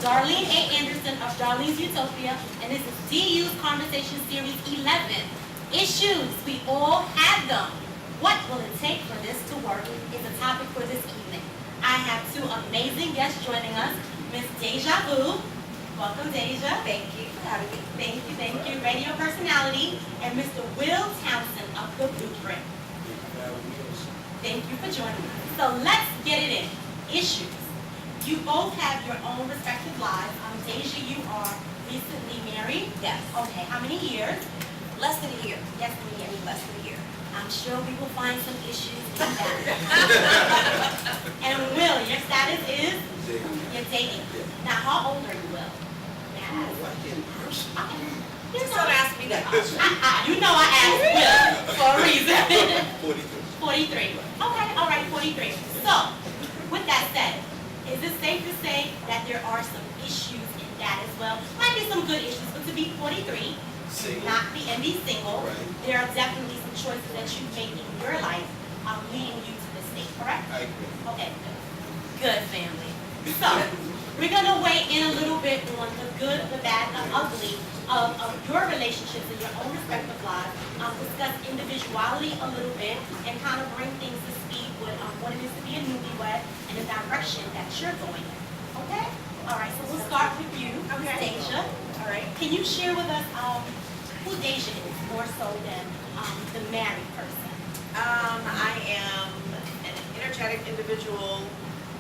Darlene A. Anderson of Darlene's Utopia, and this is DU's Conversation Series 11. Issues, we all have them. What will it take for this to work is the topic for this evening. I have two amazing guests joining us, Miss Déjà. Welcome, Déjà. Thank you for having me. Thank you. Radio personality, and Mr. Wil Townsend of The Blueprint. Thank you for joining us. So let's get it in. Issues. You both have your own respective lives. Déjà, you are recently married. Yes. Okay, how many years? Less than a year. Yes, a year. Less than a year. I'm sure we will find some issues in that. And Wil, your status is? You're dating. Now, how old are you, Wil? Just don't ask me that. You know I asked Wil for a reason. 43. 43. Okay, all right, 43. So, with that said, is it safe to say that there are some issues in that as well? Might be some good issues, but to be 43, not be and be single, Right. there are definitely some choices that you make in your life leading you to this state, correct? I agree. Okay, good family. So, we're going to weigh in a little bit on the good, the bad, the ugly of your relationships in your own respective lives, discuss individuality a little bit, and kind of bring things to speed with what it is to be a newlywed and the direction that you're going in. Okay? All right, so we'll start with you, Okay. Déjà. All right. Can you share with us who Déjà is, more so than the married person? I am an energetic individual,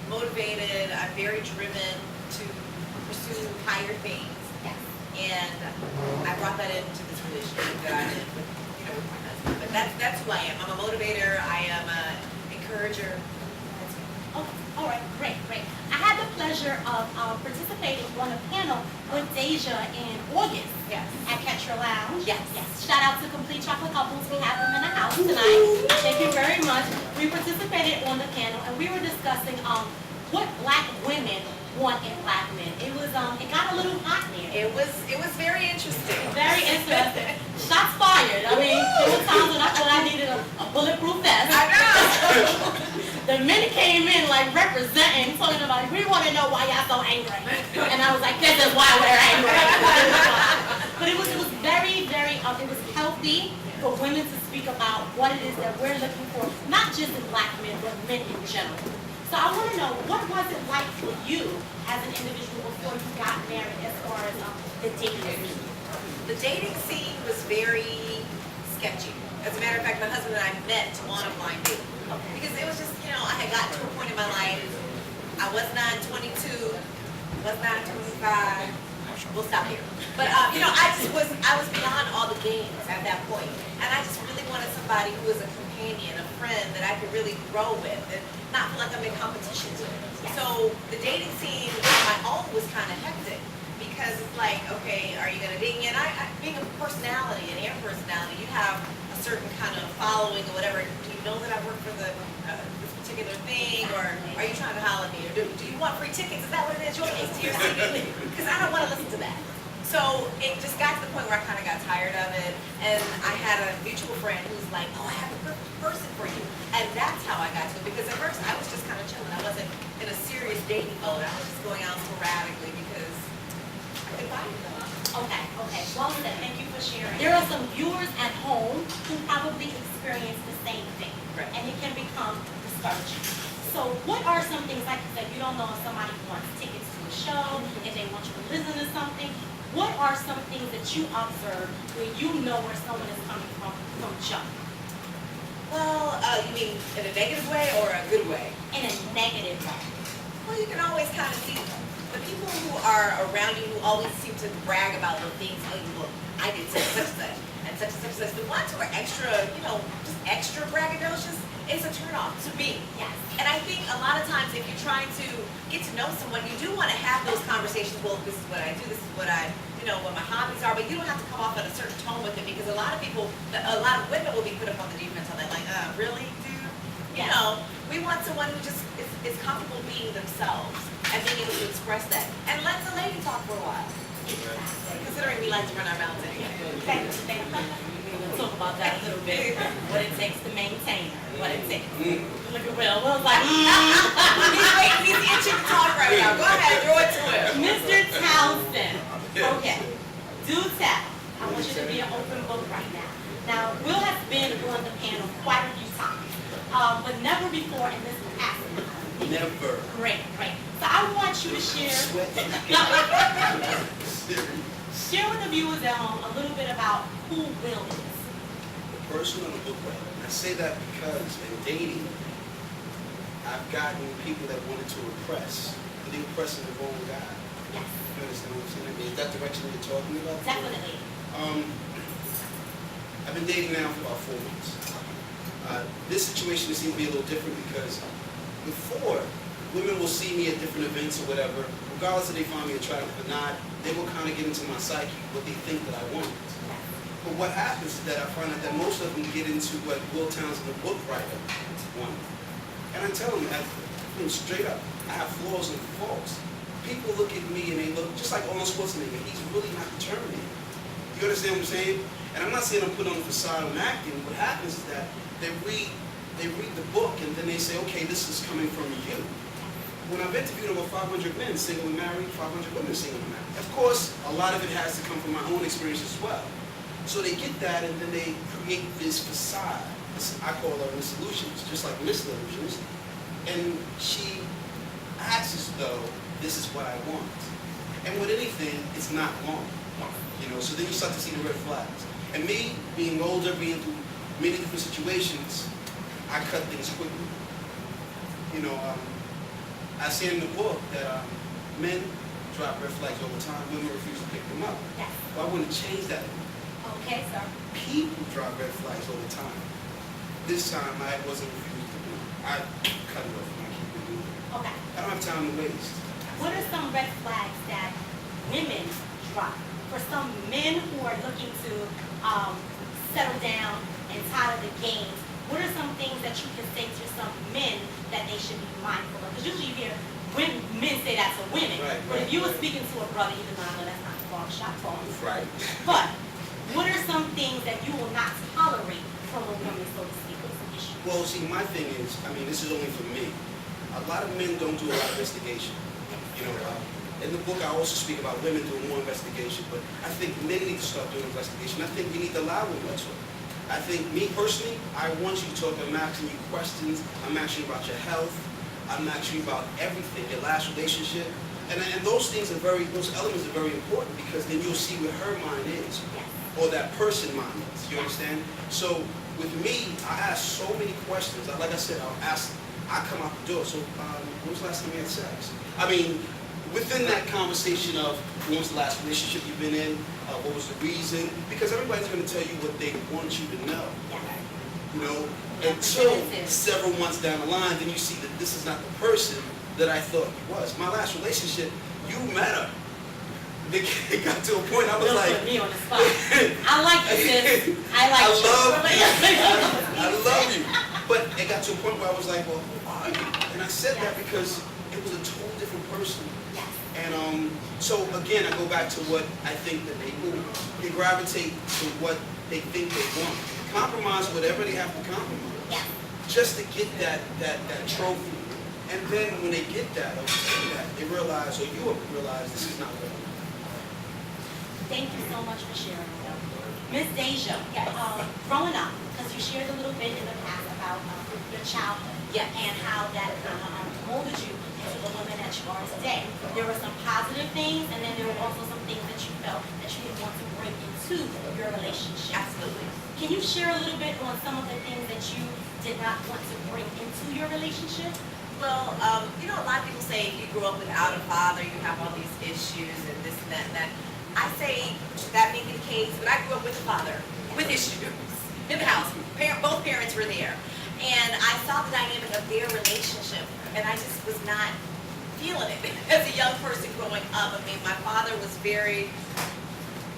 motivated. I'm very driven to pursue higher things. Yes. And I brought that into this relationship that I'm in with my husband. But that's who I am. I'm a motivator. I am an encourager. That's me. Okay, all right, great. I had the pleasure of participating on a panel with Déjà in August Yes. at Catch Your Lounge. Yes. Shout out to Complete Chocolate Couples. We have them in the house tonight. Thank you very much. We participated on the panel and we were discussing what black women want in black men. It was it got a little hot there. It was very interesting. Very interesting. Shots fired. I mean, there were times when I thought I needed a bulletproof vest. I know. The men came in like representing, talking about, we want to know why y'all so angry. And I was like, this is why we're angry. But it was very, it was healthy for women to speak about what it is that we're looking for, not just in black men, but men in general. So I want to know, what was it like for you as an individual before you got married as far as the dating scene? The dating scene was very sketchy. As a matter of fact, my husband and I met on a blind date. Because it was just, I had gotten to a point in my life, I was not 22, was not 25, we'll stop here. But, I was beyond all the games at that point. And I just really wanted somebody who was a companion, a friend that I could really grow with and not feel like I'm in competition with. So the dating scene on my own was kind of hectic. Because it's like, okay, are you going to date me? And I being a personality, an air personality, you have a certain kind of following or whatever. Do you know that I work for this particular thing? Or are you trying to holler at me? Or do you want free tickets? Is that what it is? Your case to your CD? Because I don't want to listen to that. So it just got to the point where I kind of got tired of it. And I had a mutual friend who's like, oh, I have a perfect person for you. And that's how I got to it. Because at first I was just kind of chilling. I wasn't in a serious dating mode. I was just going out sporadically because I could find them. Okay. Well said. Thank you for sharing. There are some viewers at home who probably experience the same thing. Right. And it can become discouraging. So what are some things, like you said, you don't know if somebody wants tickets to a show, if they want you to listen to something. What are some things that you observe where you know where someone is coming from jump? Well, you mean in a negative way or a good way? In a negative way. Well, you can always kind of see the people who are around you who always seem to brag about the things, oh, look, I did such and such and such. The ones who are extra, just extra braggadocious, it's a turnoff to me. Yes. And I think a lot of times if you're trying to get to know someone, you do want to have those conversations. Well, this is what I do, this is what what my hobbies are, but you don't have to come off at a certain tone with it because a lot of women will be put up on the defense on that, like, really, dude? Yes. We want someone who just is comfortable being themselves and being able to express that. And let the lady talk for a while. Considering we like to run our mouths anyway. Thank you. We'll talk about that a little bit. What it takes to maintain her. What it takes. Look at Will. Will's like, He's itching to talk right now. Go ahead, throw it to him. Mr. book right now. Now, Wil has been on the panel quite a few times, but never before in this capacity. Never. Great, great. So I want you to share with the viewers a little bit about who Wil is. The person on the book writer. I say that because in dating, I've gotten people that wanted to impress, but they were pressing the wrong guy. Yes. You understand what I'm saying? I mean, is that direction you're talking about? Definitely. I've been dating now for about 4 months. This situation seems to be a little different because before, women will see me at different events or whatever, regardless if they find me attractive or not, they will kind of get into my psyche, what they think that I want. But what happens is that I find out that most of them get into what Wil Townsend, the book writer, wanted. And I tell them, straight up, I have flaws and faults. People look at me and they look just like Arnold Schwarzenegger. He's really not determined. You understand what I'm saying? And I'm not saying I'm putting on the facade of acting. What happens is that they read the book and then they say, okay, this is coming from you. When I've interviewed over 500 men, single and married, 500 women, single and married. Of course, a lot of it has to come from my own experience as well. So they get that and then they create this facade. I call her Miss Illusions, just like Miss Illusions. And she acts as though this is what I want. And with anything, it's not long. You know, so then you start to see the red flags. And me, being older, being through many different situations, I cut things quickly. You know, I say in the book that men drop red flags all the time, women refuse to pick them up. Yes. Well, I want to change that. Okay, sir. People drop red flags all the time. This time, I wasn't refused to do it. I cut it off and I keep it moving. Okay. I don't have time to waste. What are some red flags that women drop? For some men who are looking to settle down and tired of the games, what are some things that you can say to some men that they should be mindful of? Because usually you hear men say that to women. Right, but if you were right. speaking to a brother, even though I know that's not barbershop talk. Right. But what are some things that you will not tolerate from a woman, so to speak, with some issues? Well, see, my thing is, I mean, this is only for me. A lot of men don't do a lot of investigation. You know, in the book, I also speak about women doing more investigation, but I think men need to start doing investigation. I think you need to allow women to. I think, me personally, I want you to talk. I'm asking you questions. I'm asking you about your health. I'm asking you about everything, your last relationship. And those things are those elements are very important because then you'll see where her mind is, or that person's mind is. You understand? So with me, I ask so many questions. Like I said, I come out the door. So when was the last time you had sex? I mean, within that conversation of when was the last relationship you've been in, what was the reason? Because everybody's going to tell you what they want you to know. You know, until several months down the line, then you see that this is not the person that I thought he was. My last relationship, you met her. It got to a point I was Don't like, put me on the spot. I like you, sis. I like you. I love you. But it got to a point where I was like, well, who are you? And I said that because it was a total different person. And so again, I go back to what I think that they gravitate to what they think they want. Compromise whatever they have to compromise, just to get that trophy. And then when they get that, they realize, or you realize, this is not what I want. Thank you so much for sharing. Miss Déjà, growing up, because you shared a little bit in the past about your childhood, and how that molded you into the woman that you are today. There were some positive things, and then there were also some things that you felt that you didn't want to bring into your relationship. Absolutely. Can you share a little bit on some of the things that you did not want to bring into your relationship? Well, you know, a lot of people say if you grew up without a father, you have all these issues and this and that and that. I say that may be the case, but I grew up with a father with issues in the house. Both parents were there. And I saw the dynamic of their relationship, and I just was not feeling it as a young person growing up. I mean, my father was very,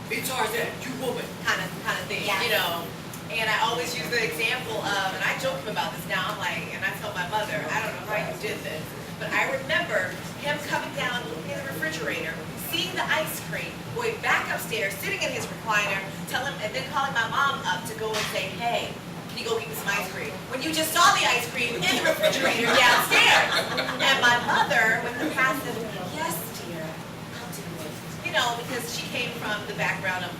be Tarzan, you woman, kind of thing, you know. And I always use the example of, and I joke about this now, I'm like, and I tell my mother, I don't know how you did this, but I remember him coming down, looking at the refrigerator, seeing the ice cream, going back upstairs, sitting in his recliner, and then calling my mom up to go and say, hey, can you go get me some ice cream? When you just saw the ice cream in the refrigerator downstairs. And my mother, with the passive, yes, dear, I'll do it. You know, because she came from the background of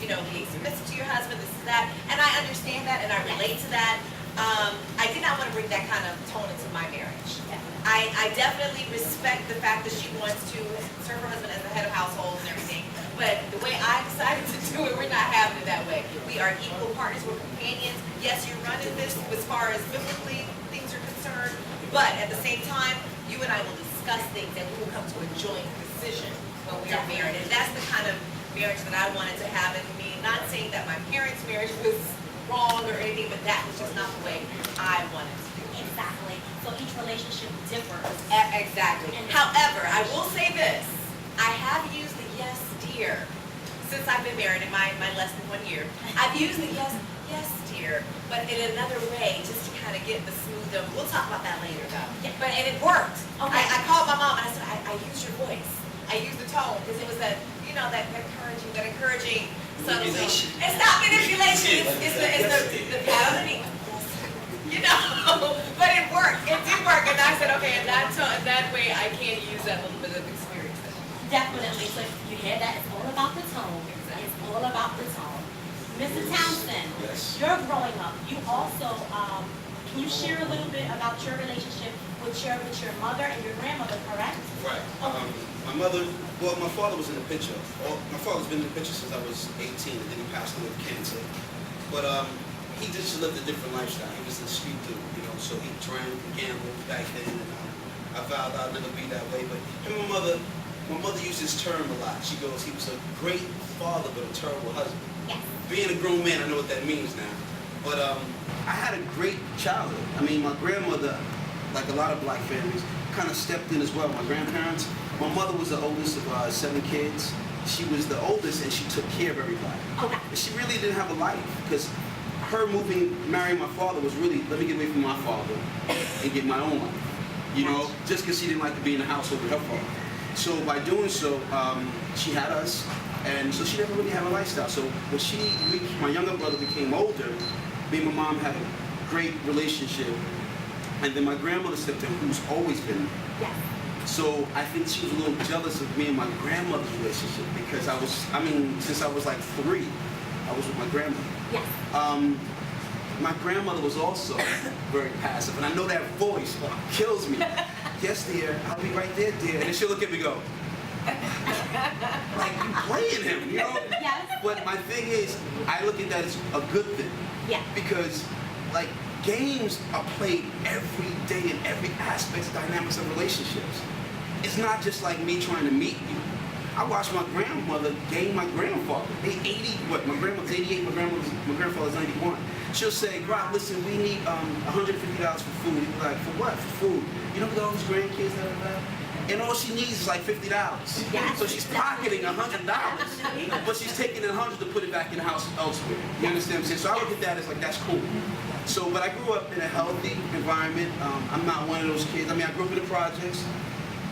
you know, being submissive to your husband, this is that. And I understand that and I relate to that. I did not want to bring that kind of tone into my marriage. I definitely respect the fact that she wants to serve her husband as the head of household and everything. But the way I decided to do it, we're not having it that way. We are equal partners, we're companions. Yes, you're running this as far as biblically things are concerned, but at the same time, you and I will discuss things and we will come to a joint decision when we are married. And that's the kind of marriage that I wanted to have. And me, not saying that my parents' marriage was wrong or anything, but that was just not the way I wanted to do it. Exactly. So each relationship differs. Exactly. However, I will say this. I have used the yes, dear, since I've been married in my less than 1 year. I've used the yes, dear, but in another way, just to kind of get the smooth. We'll talk about that later, though. Yeah. But and it worked. Okay. I called my mom and I said, I used your voice. I used the tone because it was that, you know, that encouraging. Manipulation. It's not manipulation. It's the pat on the knee. You know, but it worked. It did work, and I said, okay, in that way, I can use that little bit of experience. Definitely. So you hear that? It's all about the tone. It's all about the tone. Mr. Townsend, Yes. you're growing up. You also, can you share a little bit about your relationship with your mother and your grandmother, correct? Right. My mother, well, my father was in the picture. My father's been in the picture since I was 18, and then he passed away of cancer. But he just lived a different lifestyle. He was a street dude, you know, so he drank and gambled back then, and I vowed I'd never be that way. But him and my mother used this term a lot. She goes, he was a great father, but a terrible husband. Yes. Being a grown man, I know what that means now. But I had a great childhood. I mean, my grandmother, like a lot of black families, kind of stepped in as well. My grandparents, my mother was the oldest of 7 kids. She was the oldest, and she took care of everybody. Okay. But she really didn't have a life, because her marrying my father was really, let me get away from my father and get my own life. You know, just because she didn't like to be in the household with her father. So by doing so, she had us, and so she never really had a lifestyle. So when my younger brother became older, me and my mom had a great relationship, and then my grandmother stepped in, who's always been there. Yes. So I think she was a little jealous of me and my grandmother's relationship, because since I was like 3, I was with my grandmother. Yes. My grandmother was also very passive, and I know that voice kills me. Yes, dear, I'll be right there, dear. And then she'll look at me and go, like, you playing him, you know? Yes. But my thing is, I look at that as a good thing. Yeah. Because, like, games are played every day in every aspect of dynamics of relationships. It's not just like me trying to meet you. I watched my grandmother game my grandfather. They 80, my grandmother's 88, my grandfather's 91. She'll say, Griot, listen, we need $150 for food. He'd be like, for what? For food. You know, with all these grandkids that are about? And all she needs is like $50. Yes. So she's pocketing $100, but she's taking $100 to put it back in the house elsewhere. You understand what I'm saying? So I look at that as like, that's cool. So, but I grew up in a healthy environment. I'm not one of those kids. I mean, I grew up in the projects,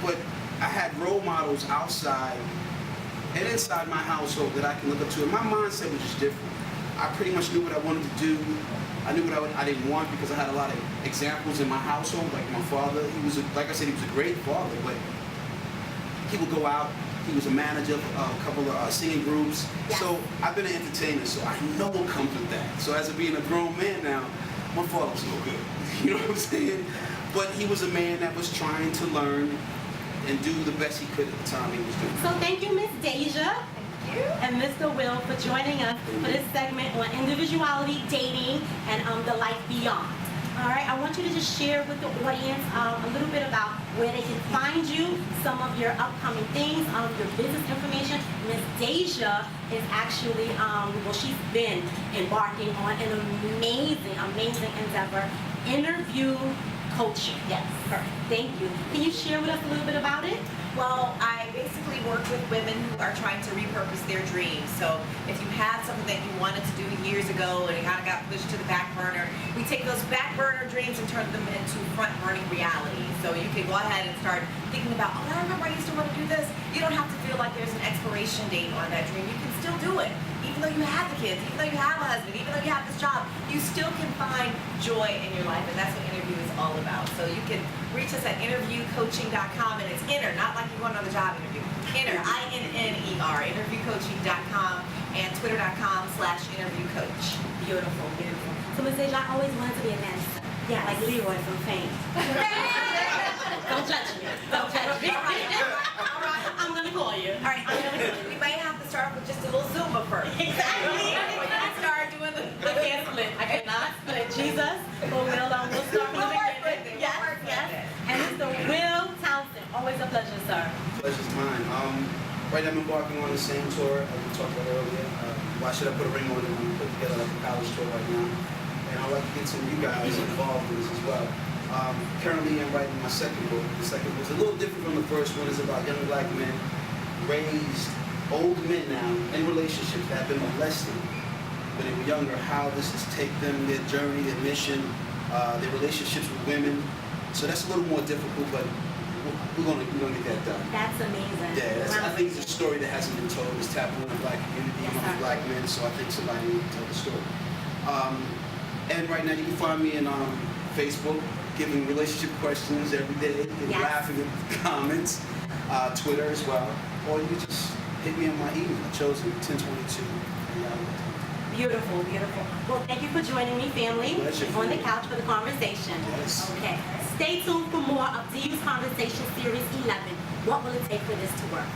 but I had role models outside and inside my household that I can look up to. And my mindset was just different. I pretty much knew what I wanted to do. I knew what I didn't want, because I had a lot of examples in my household. Like my father, like I said, he was a great father, but he would go out. He was a manager of a couple of singing groups. Yes. So I've been an entertainer, so I know what comes with that. So as being a grown man now, my father was no good. You know what I'm saying? But he was a man that was trying to learn and do the best he could at the time he was doing. So thank you, Miss Déjà. And Mr. Wil for joining us for this segment on individuality, dating, and the life beyond. All right, I want you to just share with the audience a little bit about where they can find you, some of your upcoming things, your business information. Miss Déjà is actually, she's been embarking on an amazing endeavor, interview coaching. Yes, correct. Thank you. Can you share with us a little bit about it? Well, I basically work with women who are trying to repurpose their dreams. So if you had something that you wanted to do years ago and it kind of got pushed to the back burner, we take those back burner dreams and turn them into front burning reality. So you can go ahead and start thinking about, oh, I remember I used to want to do this. You don't have to feel like there's an expiration date on that dream. You can still do it. Even though you have the kids, even though you have a husband, even though you have this job, you still can find joy in your life, and that's what interview is all about. So you can reach us at interviewcoaching.com, and it's inner, not like you're going on the job interview. Inner, INNER, interviewcoaching.com, and twitter.com/interviewcoach. Beautiful, beautiful. So Ms. Déjà, I always wanted to be a dancer. Yeah, like Leroy from Fame. Don't judge me. Don't judge me. All right. I'm gonna call you. All right, we might have to start with just a little Zumba first. Exactly. We can start doing the can't split. I cannot split Jesus, but we'll start from the beginning. Yes, yes. And Mr. Wil Townsend, always a pleasure, sir. Pleasure's mine. Right now I'm embarking on the same tour as we talked about earlier. Why should I put a ring on it? I'm putting together like a college tour right now. And I'd like to get some of you guys involved in this as well. Currently I'm writing my second book. The second book is a little different from the first one. It's about young black men, raised old men now, in relationships that have been molested when they were younger, how this has taken them, their journey, their mission, their relationships with women. So that's a little more difficult, but we're gonna get that done. That's amazing. Yeah, I think it's a story that hasn't been told. It's tapping on the black community, Yes, among sir. black men, so I think somebody needs to tell the story. And right now you can find me in Facebook, giving relationship questions every day, and Yes. laughing at the comments, Twitter as well, or you can just hit me on my email, chosen1022. Beautiful, beautiful. Well, thank you for joining me, family, Pleasure. on the couch for the conversation. Yes. Okay. Stay tuned for more of DU's Conversation Series 11. What will it take for this to work?